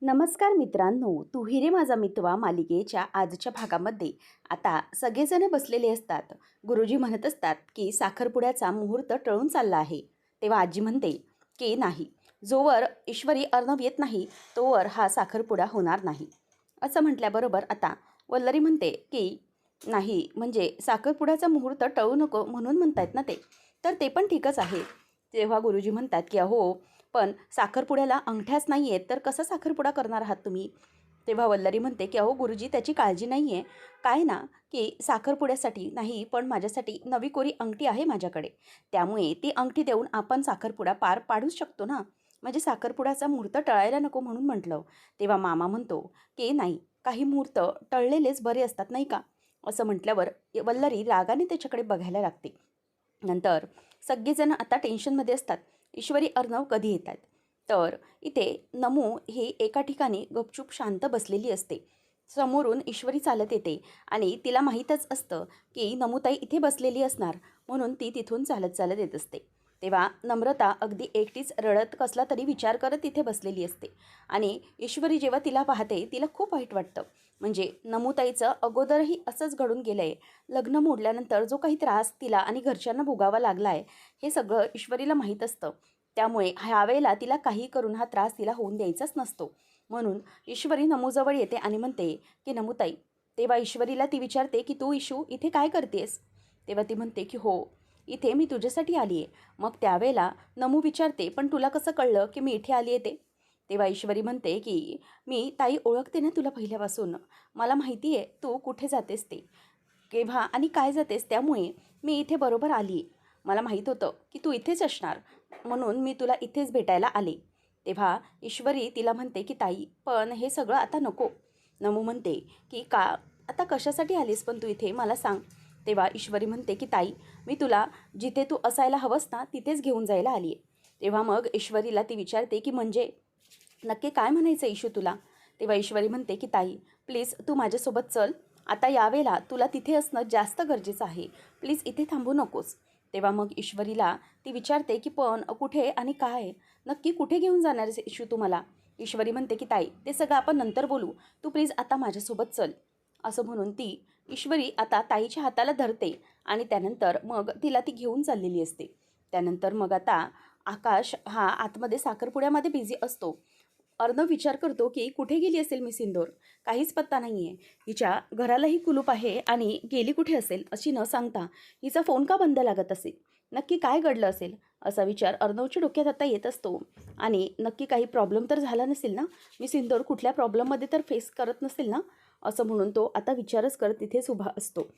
नमस्कार मित्रांनो, तू रे माझा मितवा मालिकेच्या आजच्या भागामध्ये आता सगळेजण बसलेले असतात. गुरुजी म्हणत असतात की साखरपुड्याचा मुहूर्त टळून चालला आहे. तेव्हा आजी म्हणते की नाही, जोवर ईश्वरी अर्णव येत नाही तोवर हा साखरपुडा होणार नाही. असं म्हटल्याबरोबर आता वल्लरी म्हणते की नाही, म्हणजे साखरपुड्याचा मुहूर्त टळू नको म्हणून म्हणतायत ना ते, तर ते पण ठीकच आहे. तेव्हा गुरुजी म्हणतात की अहो, पण साखरपुड्याला अंगठ्याच नाही आहेत तर कसा साखरपुडा करणार आहात तुम्ही? तेव्हा वल्लरी म्हणते की अहो गुरुजी, त्याची काळजी नाही आहे. काय ना, की साखरपुड्यासाठी नाही, पण माझ्यासाठी नवी कोरी अंगठी आहे माझ्याकडे. त्यामुळे ती अंगठी देऊन आपण साखरपुडा पार पाडूच शकतो ना. म्हणजे साखरपुड्याचा मुहूर्त टळायला नको म्हणून म्हटलं. तेव्हा मामा म्हणतो की नाही, काही मुहूर्त टळलेलेच बरे असतात नाही का? असं म्हटल्यावर वल्लरी रागाने त्याच्याकडे बघायला लागते. नंतर सगळेजण आता टेन्शनमध्ये असतात. ईश्वरी अर्णव कधी येत आहेत? तर इथे नमू ही एका ठिकाणी गपचूप शांत बसलेली असते. समोरून ईश्वरी चालत येते आणि तिला माहीतच असतं की नमूताई इथे बसलेली असणार, म्हणून ती तिथून चालत चालत येत असते. तेव्हा नम्रता अगदी एकटीच रडत कसला तरी विचार करत तिथे बसलेली असते आणि ईश्वरी जेव्हा तिला पाहते तिला खूप वाईट वाटतं. म्हणजे नमूताईचं अगोदरही असंच घडून गेलं आहे. लग्न मोडल्यानंतर जो काही त्रास तिला आणि घरच्यांना भोगावा लागला आहे, हे सगळं ईश्वरीला माहीत असतं. त्यामुळे ह्यावेळेला तिला काही करून हा त्रास तिला होऊन द्यायचाच नसतो. म्हणून ईश्वरी नमूजवळ येते आणि म्हणते की नमूताई. तेव्हा ईश्वरीला ती विचारते की तू ईशू इथे काय करतेस? तेव्हा ती म्हणते की हो, इथे मी तुझ्यासाठी आली आहे. मग त्यावेळेला नमू विचारते, पण तुला कसं कळलं की मी इथे आली आहे ते? तेव्हा ईश्वरी म्हणते की मी ताई ओळखते ना तुला पहिल्यापासून. मला माहिती आहे तू कुठे जातेस ते, केव्हा आणि काय जातेस, त्यामुळे मी इथे बरोबर आली. मला माहीत होतं की तू इथेच असणार, म्हणून मी तुला इथेच भेटायला आले. तेव्हा ईश्वरी तिला म्हणते की ताई, पण हे सगळं आता नको. नमू म्हणते की का, आता कशासाठी आलीस पण तू इथे मला सांग. तेव्हा ईश्वरी म्हणते की ताई, मी तुला जिथे तू असायला हवंस ना तिथेच घेऊन जायला आली आहे. तेव्हा मग ईश्वरीला ती विचारते की म्हणजे नक्की काय म्हणायचं इशू तुला? तेव्हा ईश्वरी म्हणते की ताई, प्लीज तू माझ्यासोबत चल. आता यावेळेला तुला तिथे असणं जास्त गरजेचं आहे. प्लीज इथे थांबू नकोस. तेव्हा मग ईश्वरीला ती विचारते की पण कुठे आणि काय? नक्की कुठे घेऊन जाणार आहेस इशू तू मला? ईश्वरी म्हणते की ताई, ते सगळं आपण नंतर बोलू. तू प्लीज आता माझ्यासोबत चल. असं म्हणून ती ईश्वरी आता ताईच्या हाताला धरते आणि त्यानंतर मग तिला ती घेऊन चाललेली असते. त्यानंतर मग आता आकाश हा आतमध्ये साखरपुड्यामध्ये बिझी असतो. अर्णव विचार करतो की कुठे गेली असेल मिस इंदोर? काहीच पत्ता नाही आहे. हिच्या घरालाही कुलूप आहे आणि गेली कुठे असेल अशी न सांगता हिचा फोन का बंद लागत असेल? नक्की काय घडलं असेल? असा विचार अर्णवच्या डोक्यात आता येत असतो. आणि नक्की काही प्रॉब्लेम तर झाला नसेल ना? मिस इंदोर कुठल्या प्रॉब्लेममध्ये तर फेस करत नसेल ना? असं म्हणून तो आता विचारच करत तिथेच उभा असतो.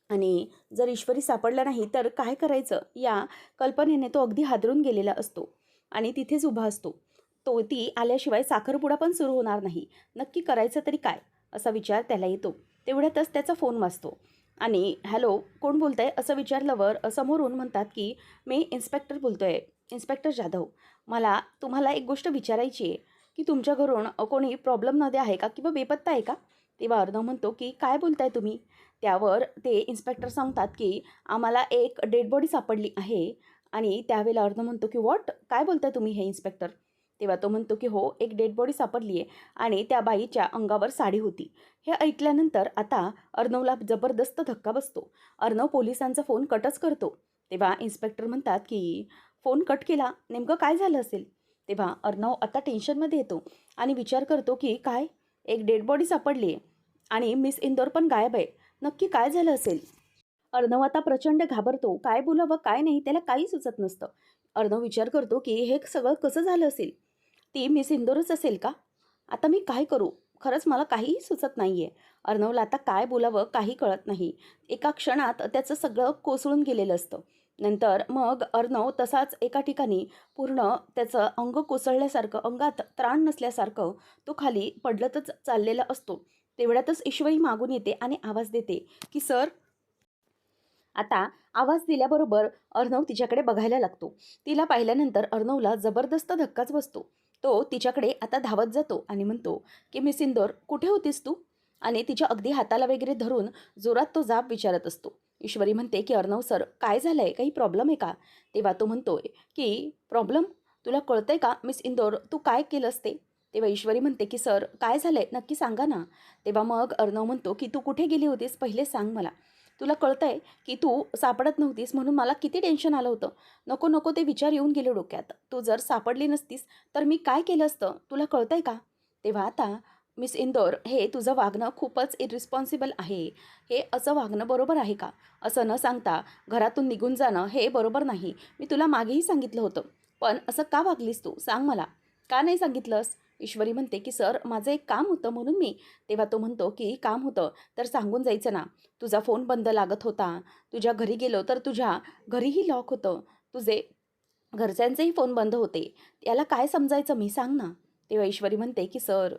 आणि जर ईश्वरी सापडला नाही तर काय करायचं या कल्पनेने तो अगदी हादरून गेलेला असतो आणि तिथेच उभा असतो. ती आल्याशिवाय साखरपुडा पण सुरू होणार नाही. नक्की करायचं तरी काय, असा विचार त्याला येतो. तेवढ्यातच त्याचा फोन वाजतो आणि हॅलो, कोण बोलत आहे असं विचारल्यावर समोरून म्हणतात की मी इन्स्पेक्टर बोलतो आहे, इन्स्पेक्टर जाधव. मला तुम्हाला एक गोष्ट विचारायची आहे की तुमच्या घरून कोणी प्रॉब्लेममध्ये आहे का किंवा बेपत्ता आहे का? तेव्हा अर्णव म्हणतो की काय बोलताय तुम्ही? त्यावर ते इन्स्पेक्टर सांगतात की आम्हाला एक डेड बॉडी सापडली आहे. आणि त्यावेळेला अर्णव म्हणतो की व्हॉट, काय बोलताय तुम्ही हे इन्स्पेक्टर? तेव्हा तो म्हणतो की हो, एक डेड बॉडी सापडली आहे आणि त्या बाईच्या अंगावर साडी होती. हे ऐकल्यानंतर आता अर्णवला जबरदस्त धक्का बसतो. अर्णव पोलिसांचा फोन कटच करतो. तेव्हा इन्स्पेक्टर म्हणतात की फोन कट केला, नेमकं काय झालं असेल? तेव्हा अर्णव आता टेन्शनमध्ये येतो आणि विचार करतो की काय, एक डेड बॉडी सापडली आहे आणि मिस इंदोर पण गायब आहे. नक्की काय झालं असेल? अर्णव आता प्रचंड घाबरतो. काय बोलावं काय नाही त्याला काही सुचत नसतं. अर्णव विचार करतो की हे सगळं कसं झालं असेल? ती मिस इंदोरच असेल का? आता मी काय करू? खरंच मला काहीही सुचत नाही आहे. अर्णवला आता काय बोलावं काही कळत नाही. एका क्षणात त्याचं सगळं कोसळून गेलेलं असतं. नंतर मग अर्णव तसाच एका ठिकाणी पूर्ण त्याचं अंग कोसळल्यासारखं, अंगात त्राण नसल्यासारखं तो खाली पडलतच चाललेला असतो. तेवढ्यातच ईश्वरी मागून येते आणि आवाज देते की सर. आता आवाज दिल्याबरोबर अर्णव तिच्याकडे बघायला लागतो. तिला पाहिल्यानंतर अर्णवला जबरदस्त धक्काच बसतो. तो तिच्याकडे आता धावत जातो आणि म्हणतो की मिस इंदोर कुठे होतीस तू? आणि तिच्या अगदी हाताला वगैरे धरून जोरात तो जाब विचारत असतो. ईश्वरी म्हणते की अर्णव सर, काय झालं आहे? काही प्रॉब्लेम आहे का? तेव्हा तो म्हणतोय की प्रॉब्लेम? तुला कळतंय का मिस इंदोर तू काय केलंस ते? तेव्हा ईश्वरी म्हणते की सर काय झालंय नक्की सांगा ना. तेव्हा मग अर्णव म्हणतो की तू कुठे गेली होतीस पहिले सांग मला. तुला कळतंय की तू सापडत नव्हतीस म्हणून मला किती टेन्शन आलं होतं. नको नको ते विचार येऊन गेले डोक्यात. तू जर सापडली नसतीस तर मी काय केलं असतं तुला कळतंय का. तेव्हा आता मिस इंदोर हे तुझं वागणं खूपच इरिस्पॉन्सिबल आहे. हे असं वागणं बरोबर आहे का. असं न सांगता घरातून निघून जाणं हे बरोबर नाही. मी तुला मागेही सांगितलं होतं. पण असं का वागलीस तू सांग मला. का नाही सांगितलंस. ईश्वरी म्हणते की सर माझं एक काम होतं म्हणून मी. तेव्हा तो म्हणतो की काम होतं तर सांगून जायचं ना. तुझा फोन बंद लागत होता. तुझ्या घरी गेलो तर तुझ्या घरीही लॉक होतं. तुझे घरच्यांचेही फोन बंद होते. याला काय समजायचं मी सांग ना. तेव्हा ईश्वरी म्हणते की सर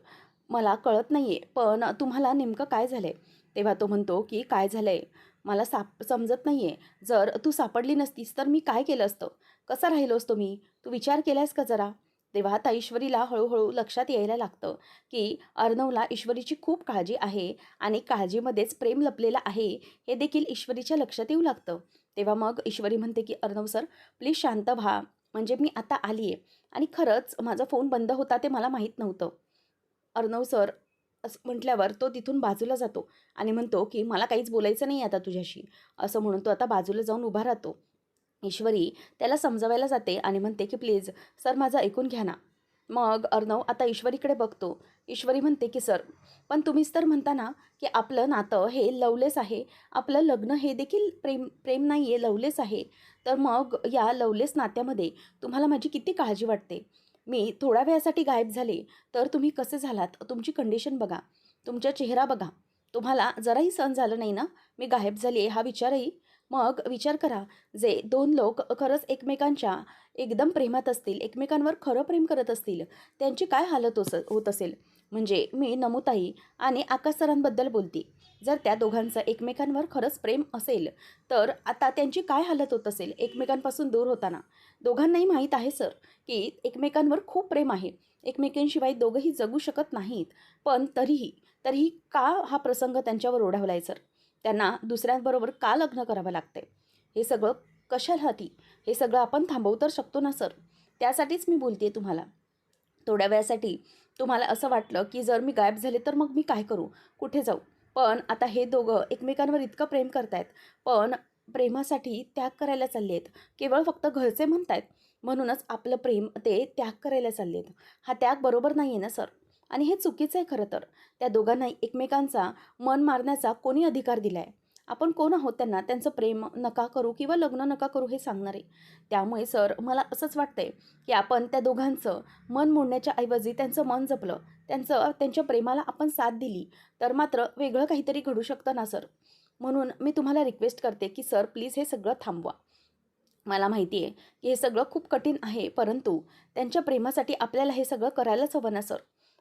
मला कळत नाही आहे पण तुम्हाला नेमकं काय झालं आहे. तेव्हा तो म्हणतो की काय झालं आहे मला समजत नाही आहे. जर तू सापडली नसतीस तर मी काय केलं असतं. कसा राहिलो असतो मी. तू विचार केलास का जरा. तेव्हा आता ईश्वरीला हळूहळू लक्षात यायला लागतं की अर्णवला ईश्वरीची खूप काळजी आहे आणि काळजीमध्येच प्रेम लपलेलं आहे हे देखील ईश्वरीच्या लक्षात येऊ लागतं. तेव्हा मग ईश्वरी म्हणते की अर्णव सर प्लीज शांत व्हा. म्हणजे मी आता आली आहे आणि खरंच माझा फोन बंद होता ते मला माहीत नव्हतं. अर्णव सर असं म्हटल्यावर तो तिथून बाजूला जातो आणि म्हणतो की मला काहीच बोलायचं नाही आता तुझ्याशी. असं म्हणून तो आता बाजूला जाऊन उभा राहतो. ईश्वरी त्याला समजावायला जाते आणि म्हणते की प्लीज सर माझं ऐकून घ्या ना. मग अर्णव आता ईश्वरीकडे बघतो. ईश्वरी म्हणते की सर पण तुम्हीच तर म्हणता ना की आपलं नातं हे लवलेस आहे. आपलं लग्न हे देखील प्रेम प्रेम नाही आहे लवलेस आहे. तर मग या लवलेस नात्यामध्ये तुम्हाला माझी किती काळजी वाटते. मी थोड्या वेळासाठी गायब झाले तर तुम्ही कसे झालात. तुमची कंडिशन बघा. तुमचा चेहरा बघा. तुम्हाला जराही सहन झालं नाही ना मी गायब झाली आहे हा विचारही. मग विचार करा जे दोन लोक खरंच एकमेकांच्या एकदम प्रेमात असतील एकमेकांवर खरं प्रेम करत असतील त्यांची काय हालत होत असेल. म्हणजे मी नमुताई आणि आकाश सरांबद्दल बोलते. जर त्या दोघांचं एकमेकांवर खरंच प्रेम असेल तर आता त्यांची काय हालत होत असेल एकमेकांपासून दूर होताना. दोघांनाही माहीत आहे सर की एकमेकांवर खूप प्रेम आहे. एकमेकांशिवाय दोघंही जगू शकत नाहीत. पण तरीही तरीही का हा प्रसंग त्यांच्यावर ओढावला आहे सर. त्यांना दुसऱ्यांबरोबर का लग्न करावं लागतंय. हे सगळं कशासाठी. हे सगळं आपण थांबवू तर शकतो ना सर. त्यासाठीच मी बोलते तुम्हाला. थोड्या वेळासाठी तुम्हाला असं वाटलं की जर मी गायब झाले तर मग मी काय करू कुठे जाऊ. पण आता हे दोघं एकमेकांवर इतकं प्रेम करतायत पण प्रेमासाठी त्याग करायला चालले आहेत. केवळ फक्त घरचे म्हणतायत म्हणूनच आपलं प्रेम ते त्याग करायला चालले आहेत. हा त्याग बरोबर नाही आहे ना सर. आणि हे चुकीचं आहे खरं तर. त्या दोघांना एकमेकांचा मन मारण्याचा कोणी अधिकार दिला आहे. आपण कोण आहोत त्यांना त्यांचं प्रेम नका करू किंवा लग्न नका करू हे सांगणारे. त्यामुळे सर मला असंच वाटतंय की आपण त्या दोघांचं मन मोडण्याच्या ऐवजी त्यांचं मन जपलं त्यांच्या प्रेमाला आपण साथ दिली तर मात्र वेगळं काहीतरी घडू शकतं ना सर. म्हणून मी तुम्हाला रिक्वेस्ट करते की सर प्लीज हे सगळं थांबवा. मला माहिती आहे की हे सगळं खूप कठीण आहे परंतु त्यांच्या प्रेमासाठी आपल्याला हे सगळं करायलाच हवं ना सर.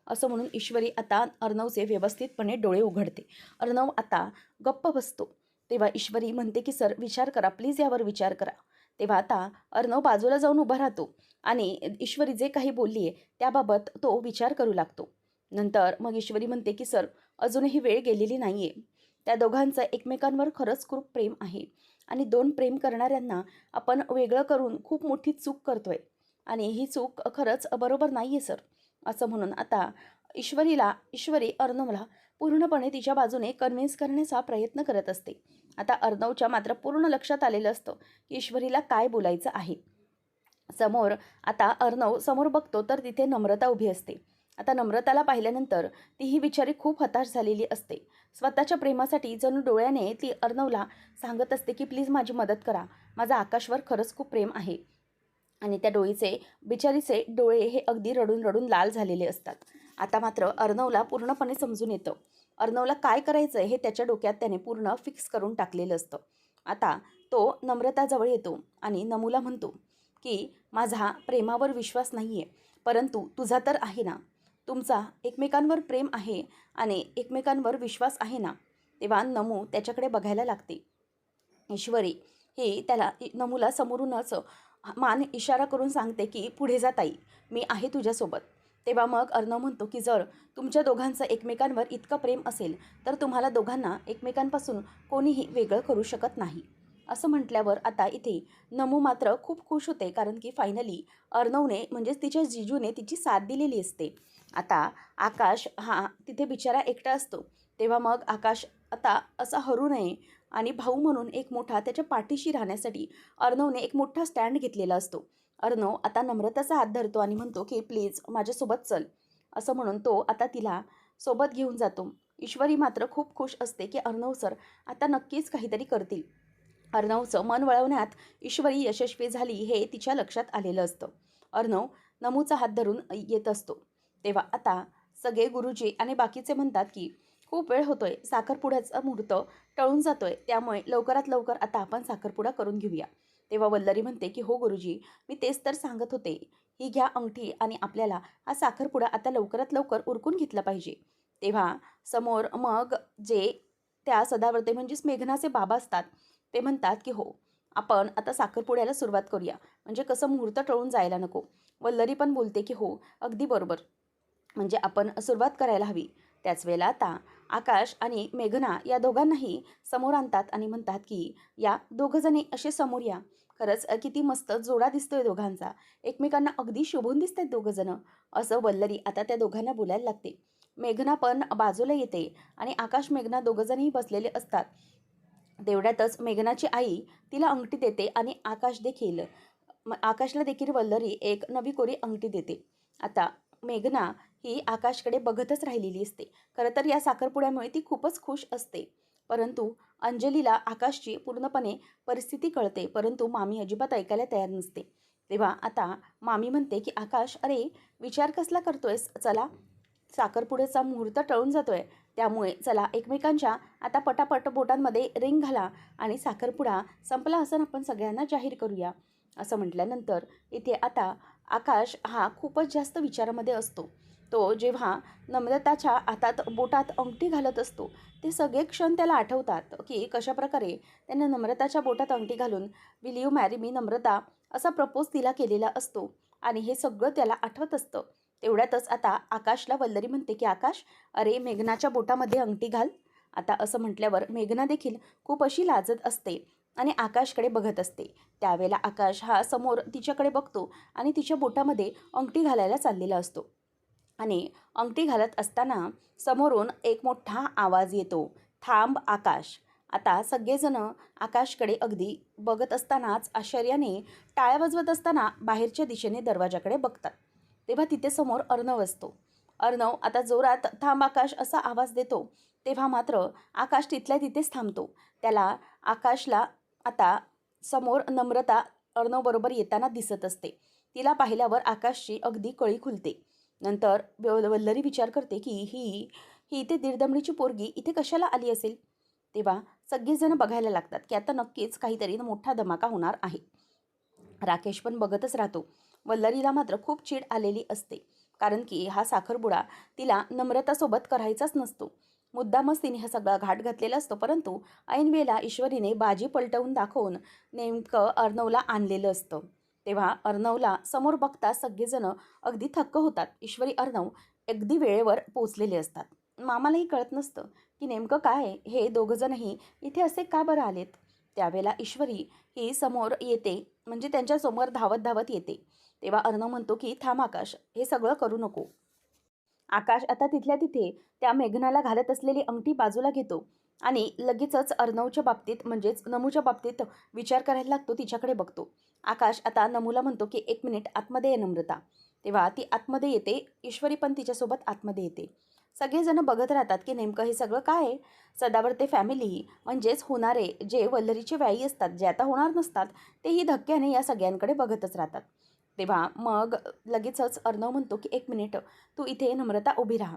असं म्हणून ईश्वरी आता अर्णवचे व्यवस्थितपणे डोळे उघडते. अर्णव आता गप्प बसतो. तेव्हा ईश्वरी म्हणते की सर विचार करा प्लीज यावर विचार करा. तेव्हा आता अर्णव बाजूला जाऊन उभा राहतो आणि ईश्वरी जे काही बोलली आहे त्याबाबत तो विचार करू लागतो. नंतर मग ईश्वरी म्हणते की सर अजूनही वेळ गेलेली नाही आहे. त्या दोघांचं एकमेकांवर खरंच खूप प्रेम आहे आणि दोन प्रेम करणाऱ्यांना आपण वेगळं करून खूप मोठी चूक करतोय आणि ही चूक खरंच बरोबर नाही आहे सर. असं म्हणून आता ईश्वरी अर्णवला पूर्णपणे तिच्या बाजूने कन्व्हिन्स करण्याचा प्रयत्न करत असते. आता अर्णवच्या मात्र पूर्ण लक्षात आलेलं असतं की ईश्वरीला काय बोलायचं आहे. समोर आता अर्णव समोर बघतो तर तिथे नम्रता उभी असते. आता नम्रताला पाहिल्यानंतर तीही बिचारी खूप हताश झालेली असते. स्वतःच्या प्रेमासाठी जणू डोळ्याने ती अर्णवला सांगत असते की प्लीज माझी मदत करा. माझा आकाशवर खरंच खूप प्रेम आहे. आणि त्या बिचारीचे डोळे हे अगदी रडून रडून लाल झालेले असतात. आता मात्र अर्णवला पूर्णपणे समजून येतं. अर्णवला काय करायचं हे त्याच्या डोक्यात त्याने पूर्ण फिक्स करून टाकलेलं असतं. आता तो नम्रताजवळ येतो आणि नमूला म्हणतो की माझा प्रेमावर विश्वास नाही आहे परंतु तुझा तर आहे ना. तुमचा एकमेकांवर प्रेम आहे आणि एकमेकांवर विश्वास आहे ना. तेव्हा नमू त्याच्याकडे बघायला लागते. ईश्वरी ही त्याला नमूला समोरूनच मान इशारा करून सांगते की पुढे जा ताई मी आहे तुझ्यासोबत. तेव्हा मग अर्णव म्हणतो की जर तुमच्या दोघांचं एकमेकांवर इतकं प्रेम असेल तर तुम्हाला दोघांना एकमेकांपासून कोणीही वेगळं करू शकत नाही. असं म्हटल्यावर आता इथे नमू मात्र खूप खुश होते कारण की फायनली अर्णवने म्हणजेच तिच्या जिजूने तिची साथ दिलेली असते आता आकाश हा तिथे बिचारा एकटा असतो. तेव्हा मग आकाश आता असा हरू नये आणि भाऊ म्हणून एक मोठा त्याच्या पाठीशी राहण्यासाठी अर्णवने एक मोठा स्टँड घेतलेला असतो. अर्णव आता नम्रताचा हात धरतो आणि म्हणतो की प्लीज माझ्यासोबत चल, असं म्हणून तो आता तिला सोबत घेऊन जातो. ईश्वरी मात्र खूप खुश असते की अर्णव सर आता नक्कीच काहीतरी करतील. अर्णवचं मन वळवण्यात ईश्वरी यशस्वी झाली हे तिच्या लक्षात आलेलं असतं. अर्णव नमूचा हात धरून येत असतो. तेव्हा आता सगळे गुरुजी आणि बाकीचे म्हणतात की खूप वेळ होतोय, साखरपुड्याचा मुहूर्त टळून जातोय, त्यामुळे लवकरात लवकर आता आपण साखरपुडा करून घेऊया. तेव्हा वल्लरी म्हणते की हो गुरुजी, मी तेच तर सांगत होते. ही घ्या अंगठी आणि आपल्याला हा साखरपुडा आता लवकरात लवकर उरकून घेतला पाहिजे. तेव्हा समोर मग जे त्या सदावर्ते म्हणजेच मेघनाचे बाबा असतात ते म्हणतात की हो, आपण आता साखरपुड्याला सुरुवात करूया, म्हणजे कसं मुहूर्त टळून जायला नको. वल्लरी पण बोलते की हो, अगदी बरोबर, म्हणजे आपण सुरुवात करायला हवी. त्याच वेळेला आता आकाश आणि मेघना या दोघांनाही समोर आणतात आणि म्हणतात की या दोघंजणी असे समोर या. खरंच किती मस्त जोडा दिसतोय दोघांचा, एकमेकांना अगदी शोभून दिसत आहेत दोघंजणं, असं वल्लरी आता त्या दोघांना बोलायला लागते. मेघना पण बाजूला येते आणि आकाश मेघना दोघंजणही बसलेले असतात. तेवढ्यातच मेघनाची आई तिला अंगठी देते आणि आकाशला देखील वल्लरी एक नवी कोरी अंगठी देते. आता मेघना ही आकाशकडे बघतच राहिलेली असते. खरं तर या साखरपुड्यामुळे ती खूपच खुश असते. परंतु अंजलीला आकाशची पूर्णपणे परिस्थिती कळते, परंतु मामी अजिबात ऐकायला तयार नसते. तेव्हा आता मामी म्हणते की आकाश, अरे विचार कसला करतोयस, चला साखरपुड्याचा मुहूर्त टळून जातोय, त्यामुळे चला एकमेकांच्या आता पटापट बोटांमध्ये रिंग घाला आणि साखरपुडा संपला असं आपण सगळ्यांना जाहीर करूया. असं म्हटल्यानंतर इथे आता आकाश हा खूपच जास्त विचारामध्ये असतो. तो जेव्हा नम्रताच्या हातात बोटात अंगठी घालत असतो, ते सगळे क्षण त्याला आठवतात की कशाप्रकारे त्याने नम्रताच्या बोटात अंगठी घालून विल यू मॅरी मी नम्रता असा प्रपोज तिला केलेला असतो आणि हे सगळं त्याला आठवत असतं. तेवढ्यातच आता आकाशला वल्लरी म्हणते की आकाश, अरे मेघनाच्या बोटामध्ये अंगठी घाल. आता असं म्हटल्यावर मेघना देखील खूप अशी लाजत असते आणि आकाशकडे बघत असते. त्यावेळेला आकाश हा समोर तिच्याकडे बघतो आणि तिच्या बोटामध्ये अंगठी घालायला चाललेला असतो आणि अंगठी घालत असताना समोरून एक मोठा आवाज येतो, थांब आकाश. आता सगळेजण आकाशकडे अगदी बघत असतानाच आश्चर्याने टाळ्या वाजवत असताना बाहेरच्या दिशेने दरवाजाकडे बघतात. तेव्हा तिथे समोर अर्णव असतो. अर्णव आता जोरात थांब आकाश असा आवाज देतो. तेव्हा मात्र आकाश तिथल्या तिथेच थांबतो. त्याला आकाशला आता समोर नम्रता अर्णवबरोबर येताना दिसत असते. तिला पाहिल्यावर आकाशची अगदी कळी खुलते. नंतर वल्लरी विचार करते की ही ही इथे दीडदमडीची पोरगी इथे कशाला आली असेल. तेव्हा सगळेजण बघायला लागतात की आता नक्कीच काहीतरी मोठा धमाका होणार आहे. राकेश पण बघतच राहतो. वल्लरीला मात्र खूप चीड आलेली असते, कारण की हा साखरपुडा तिला नम्रतासोबत करायचाच नसतो. मुद्दामच तिने हा सगळा घाट घातलेला असतो, परंतु ऐनवेळेला ईश्वरीने बाजी पलटवून दाखवून नेमकं अर्णवला आणलेलं असतं. तेव्हा अर्णवला समोर बघता सगळेजण अगदी थक्क होतात. ईश्वरी अर्णव अगदी वेळेवर पोचलेले असतात. मामालाही कळत नसतं की नेमकं काय हे दोघंजणही इथे असे का बरं आलेत. त्यावेळेला ईश्वरी ही समोर येते, म्हणजे त्यांच्यासमोर धावत धावत येते. तेव्हा अर्णव म्हणतो की थांब आकाश, हे सगळं करू नको. आकाश आता तिथल्या तिथे त्या मेघनाला घालत असलेली अंगठी बाजूला घेतो आणि लगेचच अर्णवच्या बाबतीत म्हणजेच नमूच्या बाबतीत विचार करायला लागतो, तिच्याकडे बघतो. आकाश आता नमूला म्हणतो की एक मिनिट आतमध्ये ये नम्रता. तेव्हा ती आतमध्ये येते. ईश्वरी पण तिच्यासोबत आतमध्ये येते. सगळेजण बघत राहतात की नेमकं हे सगळं काय आहे. सदावर्ते फॅमिली म्हणजेच होणारे जे वल्लरीचे व्याई असतात, जे आता होणार नसतात, तेही धक्क्याने या सगळ्यांकडे बघतच राहतात. तेव्हा मग लगेचच अर्णव म्हणतो की एक मिनिट, तू इथे नम्रता उभी राहा.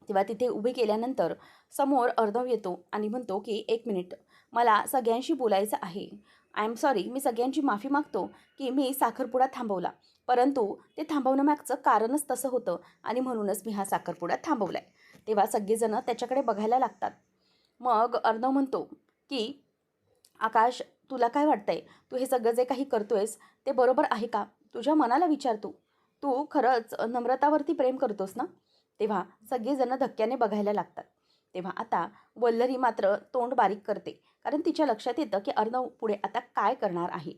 तेव्हा तिथे उभी केल्यानंतर समोर अर्णव येतो आणि म्हणतो की एक मिनिट, मला सगळ्यांशी बोलायचं आहे. आय एम सॉरी, मी सगळ्यांची माफी मागतो की मी साखरपुडा थांबवला, परंतु ते थांबवण्यामागचं कारणच तसं होतं आणि म्हणूनच मी हा साखरपुडा थांबवला आहे. तेव्हा सगळेजण त्याच्याकडे बघायला लागतात. मग अर्णव म्हणतो की आकाश, तुला काय वाटतंय, तू हे सगळं जे काही करतोयस ते बरोबर आहे का? तुझ्या मनाला विचार तू. तू खरंच नम्रतावरती प्रेम करतोस ना? तेव्हा सगळेजण धक्क्याने बघायला लागतात. तेव्हा आता वल्लरी मात्र तोंड बारीक करते, कारण तिच्या लक्षात येतं की अर्णव पुढे आता काय करणार आहे.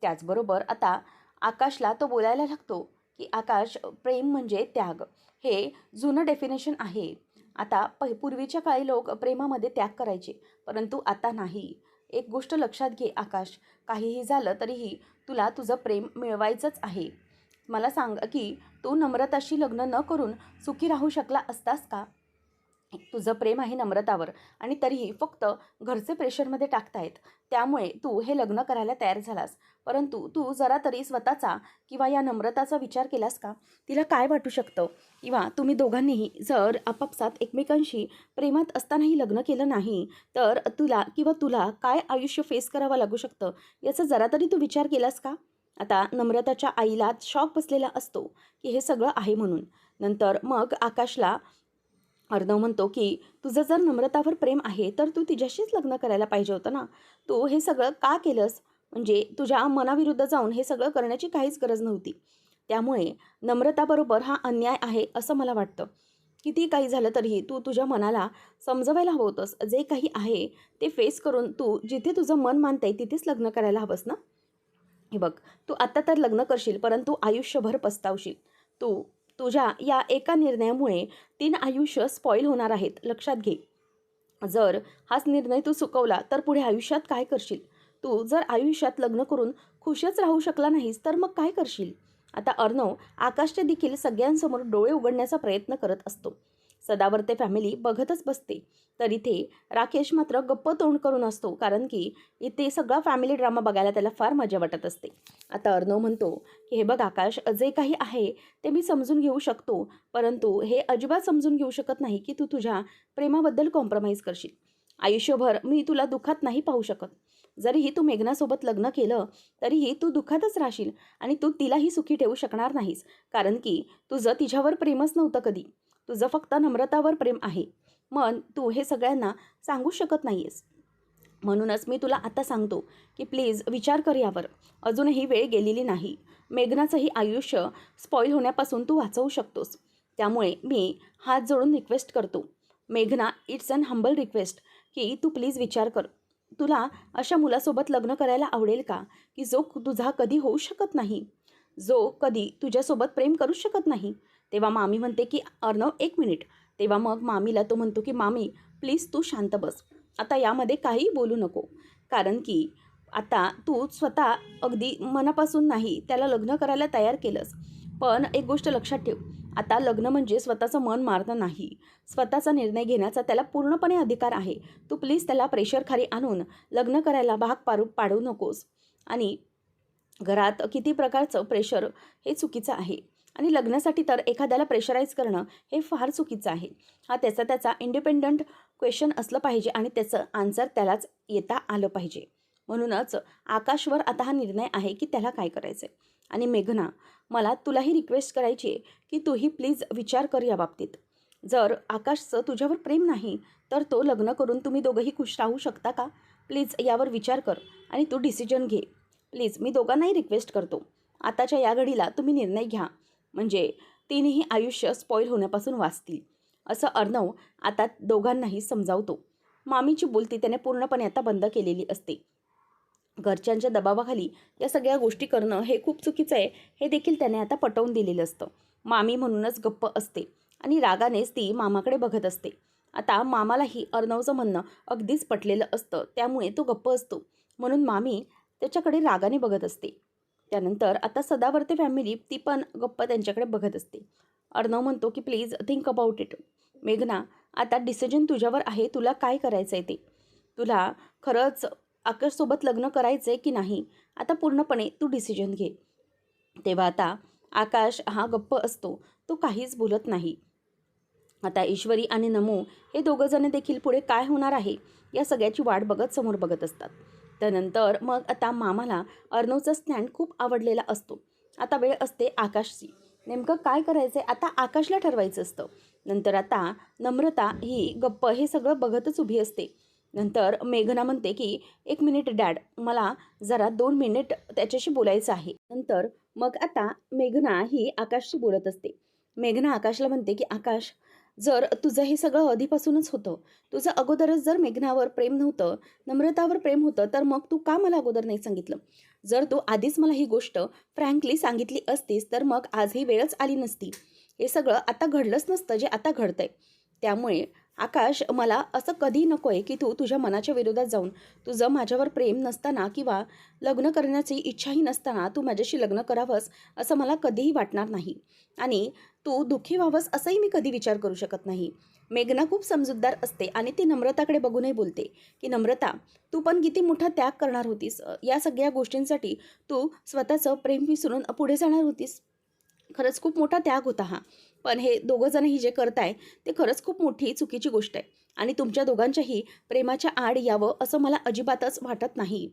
त्याचबरोबर आता आकाशला तो बोलायला लागतो की आकाश, प्रेम म्हणजे त्याग, हे जुनं डेफिनेशन आहे. आता पूर्वीच्या काळी लोक प्रेमामध्ये त्याग करायचे, परंतु आता नाही. एक गोष्ट लक्षात घे आकाश, काहीही झालं तरीही तुला तुझं प्रेम मिळवायचंच आहे. मला सांग की तू नम्रताशी लग्न न करून सुखी राहू शकला असतास का? तुझं प्रेम आहे नम्रतावर आणि तरीही फक्त घरचे प्रेशरमध्ये टाकतायत. त्यामुळे तू हे लग्न करायला तयार झालास. परंतु तू जरा तरी स्वतःचा किंवा या नम्रताचा विचार केलास का? तिला काय वाटू शकतं? किंवा तुम्ही दोघांनीही जर आपापसात एकमेकांशी प्रेमात असतानाही लग्न केलं नाही, तर तुला काय आयुष्य फेस करावं लागू शकतं, याचा जरा तरी तू विचार केलास का? आता नम्रताच्या आईला शॉक बसलेला असतो की हे सगळं आहे म्हणून. नंतर मग आकाशला अर्णव म्हणतो की तुझं जर नम्रतावर प्रेम आहे तर तू तिच्याशीच लग्न करायला पाहिजे होतं ना. तू हे सगळं का केलंस? म्हणजे तुझ्या मनाविरुद्ध जाऊन हे सगळं करण्याची काहीच गरज नव्हती. त्यामुळे नम्रताबरोबर हा अन्याय आहे असं मला वाटतं. किती काही झालं तरीही तू तुझ्या मनाला समजवायला हवं होतंस. जे काही आहे ते फेस करून तू जिथे तुझं मन मानतंय तिथेच लग्न करायला हवंस ना. हे बघ, तू आत्ता तर लग्न करशील परंतु आयुष्यभर पस्तावशील. तू तुझ्या या एका निर्णयामुळे 3 आयुष्य स्पॉईल होणार आहेत, लक्षात घे. जर हाच निर्णय तू चुकवला तर पुढे आयुष्यात काय करशील? तू जर आयुष्यात लग्न करून खुशच राहू शकला नाहीस तर मग काय करशील? आता अर्णव आकाशचे देखील सगळ्यांसमोर डोळे उघडण्याचा प्रयत्न करत असतो. सदावर्ते फॅमिली बघतच बसते. तर इथे राकेश मात्र गप्प तोंड करून असतो, कारण की इथे सगळा फॅमिली ड्रामा बघायला त्याला फार मजा वाटत असते. आता अर्णव म्हणतो की हे बघ आकाश, जे काही आहे ते मी समजून घेऊ शकतो, परंतु हे अजिबात समजून घेऊ शकत नाही की तू तुझ्या प्रेमाबद्दल कॉम्प्रोमाइज करशील. आयुष्यभर मी तुला दुःखात नाही पाहू शकत. जरीही तू मेघनासोबत लग्न केलं तरीही तू दुःखातच राहशील आणि तू तिलाही सुखी ठेवू शकणार नाहीस, कारण की तुझं तिच्यावर प्रेमच नव्हतं कधी. तुझं फक्त नम्रतावर प्रेम आहे. मग तू हे सगळ्यांना सांगू शकत नाहीयेस. म्हणूनच मी तुला आता सांगतो की प्लीज विचार कर यावर. अजूनही वेळ गेलेली नाही. मेघनाचंही आयुष्य स्पॉईल होण्यापासून तू वाचवू शकतोस. त्यामुळे मी हात जोडून रिक्वेस्ट करतो. मेघना, इट्स अन हंबल रिक्वेस्ट की तू प्लीज विचार कर. तुला अशा मुलासोबत लग्न करायला आवडेल का, की जो तुझा कधी होऊ शकत नाही, जो कधी तुझ्यासोबत प्रेम करूच शकत नाही? तेव्हा मामी म्हणते की अर्णव, एक मिनिट. तेव्हा मग मामीला तो म्हणतो की मामी प्लीज तू शांत बस. आता यामध्ये काहीही बोलू नको, कारण की आता तू स्वतः अगदी मनापासून नाही त्याला लग्न करायला तयार केलंस. पण एक गोष्ट लक्षात ठेव, आता लग्न म्हणजे स्वतःचं मन मारणं नाही. स्वतःचा निर्णय घेण्याचा त्याला पूर्णपणे अधिकार आहे. तू प्लीज त्याला प्रेशरखाली आणून लग्न करायला भाग पाडू नकोस. आणि घरात किती प्रकारचं प्रेशर हे चुकीचं आहे. आणि लग्नासाठी तर एखाद्याला प्रेशराईज करणं हे फार चुकीचं आहे. हा त्याचा इंडिपेंडंट क्वेश्चन असलं पाहिजे आणि त्याचं आन्सर त्यालाच येता आलं पाहिजे. म्हणूनच आकाशवर आता हा निर्णय आहे की त्याला काय करायचं आहे. आणि मेघना, मला तुलाही रिक्वेस्ट करायची आहे की तूही प्लीज विचार कर या बाबतीत. जर आकाशचं तुझ्यावर प्रेम नाही तर तो लग्न करून तुम्ही दोघंही खुश राहू शकता का? प्लीज यावर विचार कर आणि तू डिसिजन घे. प्लीज मी दोघांनाही रिक्वेस्ट करतो. आताच्या या घडीला तुम्ही निर्णय घ्या, म्हणजे तिन्ही आयुष्य स्पॉईल होण्यापासून वाचतील. असं अर्णव आता दोघांनाही समजावतो. मामीची बोलती त्याने पूर्णपणे आता बंद केलेली असते. घरच्यांच्या दबावाखाली या सगळ्या गोष्टी करणं हे खूप चुकीचं आहे, हे देखील त्याने आता पटवून दिलेलं असतं. मामी म्हणूनच गप्प असते आणि रागानेच ती मामाकडे बघत असते. आता मामालाही अर्णवचं म्हणणं अगदीच पटलेलं असतं, त्यामुळे तो गप्प असतो. म्हणून मामी त्याच्याकडे रागाने बघत असते. त्यानंतर आता सदावर्ते फॅमिली ती पण गप्प त्यांच्याकडे बघत असते. अर्णव म्हणतो की प्लीज थिंक अबाउट इट. मेघना, आता डिसिजन तुझ्यावर आहे. तुला काय करायचं आहे ते. तुला खरंच आकाशसोबत लग्न करायचं आहे की नाही, आता पूर्णपणे तू डिसिजन घे. तेव्हा आता आकाश हा गप्प असतो. तो काहीच बोलत नाही. आता ईश्वरी आणि नमो हे दोघंजण देखील पुढे काय होणार आहे या सगळ्याची वाट बघत समोर बघत असतात. त्यानंतर मग आता मामाला अर्णवचा स्टँड खूप आवडलेला असतो. आता वेळ असते आकाशची. नेमकं काय करायचं आहे आता आकाशला ठरवायचं असतं. नंतर आता नम्रता ही गप्प हे सगळं बघतच उभी असते. नंतर मेघना म्हणते की एक मिनिट डॅड, मला जरा 2 मिनिट त्याच्याशी बोलायचं आहे. नंतर मग आता मेघना ही आकाशशी बोलत असते. मेघना आकाशला म्हणते की आकाश, जर तुझं हे सगळं आधीपासूनच होतं, तुझं अगोदरच जर मेघनावर प्रेम नव्हतं, नम्रतावर प्रेम होतं, तर मग तू का मला अगोदर नाही सांगितलं? जर तू आधीच मला ही गोष्ट फ्रँकली सांगितली असतीस तर मग आज ही वेळच आली नसती. हे सगळं आता घडलंच नसतं जे आता घडतंय. त्यामुळे आकाश, मला असं कधी नको आहे की तू तुझ्या मनाच्या विरोधात जाऊन, तुझं माझ्यावर प्रेम नसताना किंवा लग्न करण्याची इच्छाही नसताना तू माझ्याशी लग्न करावंस असं मला कधीही वाटणार नाही. आणि तू दुःखी व्हावंस असंही मी कधी विचार करू शकत नाही. मेघना खूप समजूतदार असते आणि ती नम्रताकडे बघूनही बोलते की नम्रता, तू पण किती मोठा त्याग करणार होतीस. या सगळ्या गोष्टींसाठी तू स्वतःचं प्रेम विसरून पुढे जाणार होतीस. खरंच खूप मोठा त्याग होता हा. पण हे दोघंजणही जे करताय ते खरंच खूप मोठी चुकीची गोष्ट आहे. आणि तुमच्या दोघांच्याही प्रेमाच्या आड यावं असं मला अजिबातच वाटत नाही.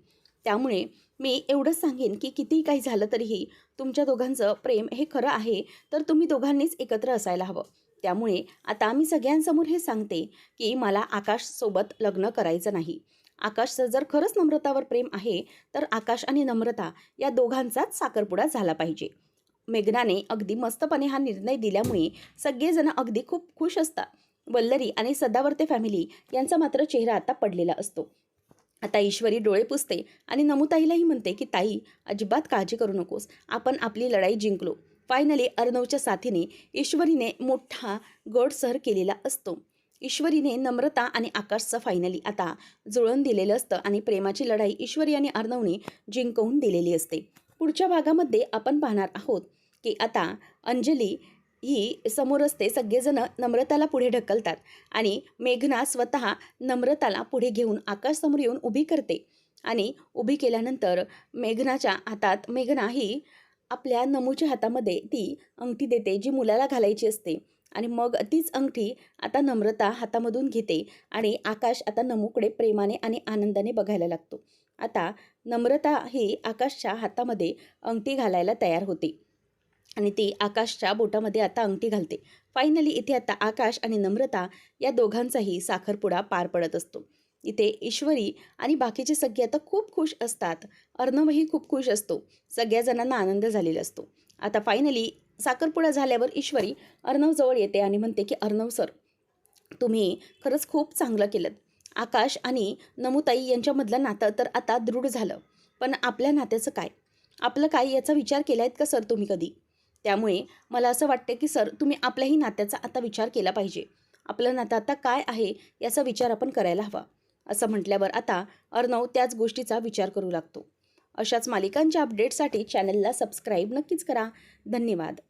त्यामुळे मी एवढंच सांगेन की कितीही काही झालं तरीही तुमच्या दोघांचं प्रेम हे खरं आहे, तर तुम्ही दोघांनीच एकत्र असायला हवं. त्यामुळे आता मी सगळ्यांसमोर हे सांगते की मला आकाशसोबत लग्न करायचं नाही. आकाशचं जर खरंच नम्रतावर प्रेम आहे, तर आकाश आणि नम्रता या दोघांचाच साखरपुडा झाला पाहिजे. मेघनाने अगदी मस्तपणे हा निर्णय दिल्यामुळे सगळेजण अगदी खूप खुश असतात. वल्लरी आणि सदावर्ते फॅमिली यांचा मात्र चेहरा आता पडलेला असतो. आता ईश्वरी डोळे पुसते आणि नमुताईलाही म्हणते की ताई, अजिबात काळजी करू नकोस, आपण आपली लढाई जिंकलो. फायनली अर्णवच्या साथीने ईश्वरीने मोठा गड सर केलेला असतो. ईश्वरीने नम्रता आणि आकाशचं फायनली आता जुळवून दिलेलं असतं आणि प्रेमाची लढाई ईश्वरी आणि अर्णवने जिंकवून दिलेली असते. पुढच्या भागामध्ये आपण पाहणार आहोत की आता अंजली ही समोर असते. सगळेजण नम्रताला पुढे ढकलतात आणि मेघना स्वतः नम्रताला पुढे घेऊन आकाशसमोर येऊन उभी करते. आणि उभी केल्यानंतर मेघनाच्या हातात, मेघना ही आपल्या नमूच्या हातामध्ये ती अंगठी देते जी मुलाला घालायची असते. आणि मग तीच अंगठी आता नम्रता हातामधून घेते आणि आकाश आता नमूकडे प्रेमाने आणि आनंदाने बघायला लागतो. आता नम्रता ही आकाशच्या हातामध्ये अंगठी घालायला तयार होते आणि ती आकाशच्या बोटामध्ये आता अंगठी घालते. फायनली इथे आता आकाश आणि नम्रता या दोघांचाही साखरपुडा पार पडत असतो. इथे ईश्वरी आणि बाकीचे सगळे आता खूप खुश असतात. अर्णवही खूप खुश असतो. सगळ्या जणांना आनंद झालेला असतो. आता फायनली साखरपुडा झाल्यावर ईश्वरी अर्णवजवळ येते आणि म्हणते की अर्णव सर, तुम्ही खरंच खूप चांगलं केलं. आकाश आणि नमुताई यांच्यामधलं नातं तर आता दृढ झालं, पण आपल्या नात्याचं काय, आपलं काय याचा विचार केला आहेत का सर तुम्ही कधी? त्यामुळे मला असं वाटतं की सर, तुम्ही आपल्याही नात्याचा आता विचार केला पाहिजे. आपलं नातं आता काय आहे याचा विचार आपण करायला हवा. असं म्हटल्यावर आता अर्णव त्याच गोष्टीचा विचार करू लागतो. अशाच मालिकांच्या अपडेटसाठी चॅनलला सबस्क्राईब नक्कीच करा. धन्यवाद.